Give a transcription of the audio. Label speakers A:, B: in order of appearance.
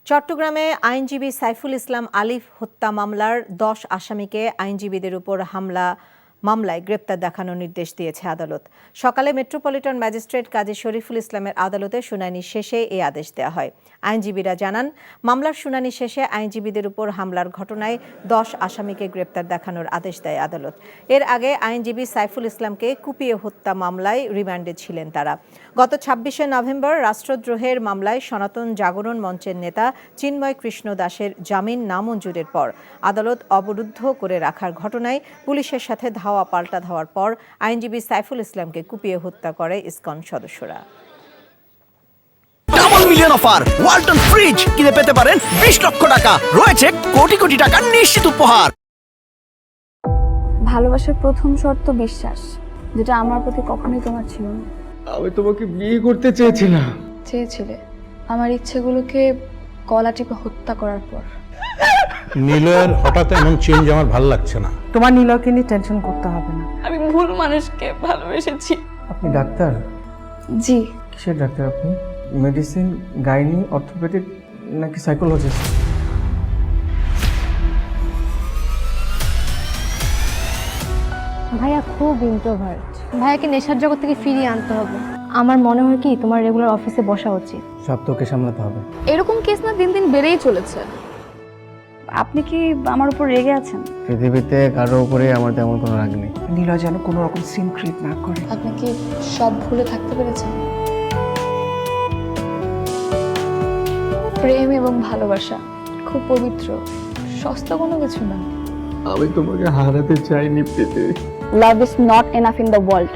A: চট্টগ্রামে আইনজীবী সাইফুল ইসলাম আলিফ হত্যা মামলার 10 আসামিকে আইনজীবীদের উপর মামলায় গ্রেপ্তার দেখানোর নির্দেশ দিয়েছে আদালত। সকালে মেট্রোপলিটন ম্যাজিস্ট্রেট কাজী শরীফুল ইসলামের আদালতে শুনানি শেষে এই আদেশ দেওয়া হয়। আইনজীবীরা জানান, মামলার শুনানি শেষে আইনজীবীদের উপর হামলার ঘটনায় 10 আসামিকে গ্রেপ্তার দেখানোর আদেশ দেয় আদালত। এর আগে আইনজীবী সাইফুল ইসলামকে কুপিয়ে হত্যা মামলায় রিমান্ডে ছিলেন তারা। গত 26শে নভেম্বর রাষ্ট্রদ্রোহের মামলায় সনাতন জাগরণ মঞ্চের নেতা চিন্ময় কৃষ্ণ দাসের জামিন নামঞ্জুরের পর আদালত অবরুদ্ধ করে রাখার ঘটনায় পুলিশের সাথে ধাওয়া পাল্টা ধাওয়ার পর আইনজীবী সাইফুল ইসলামকে কুপিয়ে হত্যা করে ইসকন সদস্যরা।
B: Double million offer Walton fridge কিনে পেতে পারেন 20 লক্ষ টাকা, রয়েছে কোটি কোটি টাকার নিশ্চিত উপহার।
C: ভালোবাসার প্রথম শর্ত বিশ্বাস, যেটা আমার প্রতি কখনোই তোমার ছিল না।
D: আমি তোমাকে বিয়ে করতে চেয়েছিলাম।
C: চেয়েছিলে আমার ইচ্ছেগুলোকে গলা টিপে হত্যা করার পর।
E: নিলয়ের হঠাৎ এমন চেঞ্জ আমার ভালো লাগছে না।
F: তোমার নিলয়কে নিয়ে টেনশন করতে হবে না।
C: আমি ভুল মানুষকে ভালোবেসেছি।
D: আপনি ডাক্তার?
C: জি।
D: কিসের ডাক্তার আপনি? মেডিসিন, গাইনি, অর্থোপেডিক নাকি সাইকোলজিস্ট?
G: ভাইয়া খুব ইন্ট্রোভার্ট। ভাইয়াকে নেশার জগৎ থেকে ফিরিয়ে আনতে হবে। আমার মনে হয় কি তোমার রেগুলার অফিসে বসা উচিত।
D: সব তোকে সামলাতে হবে।
C: এরকম কেস না দিন দিন বেড়েই চলেছে। আপনি কি আমার উপর রেগে আছেন?
D: পৃথিবীতে কারো উপরে আমার তেমন কোনো রাগ নেই।
F: নিলয় যেন কোনো রকম সিন ক্রিয়েট না করে।
C: আপনি কি সব ভুলে থাকতে পেরেছেন? প্রেম এবং ভালোবাসা খুব পবিত্র, সস্তা কোনো কিছু না।
D: আমি তোমাকে হারাতে চাইনি প্রীতি।
C: Love is not enough in the world.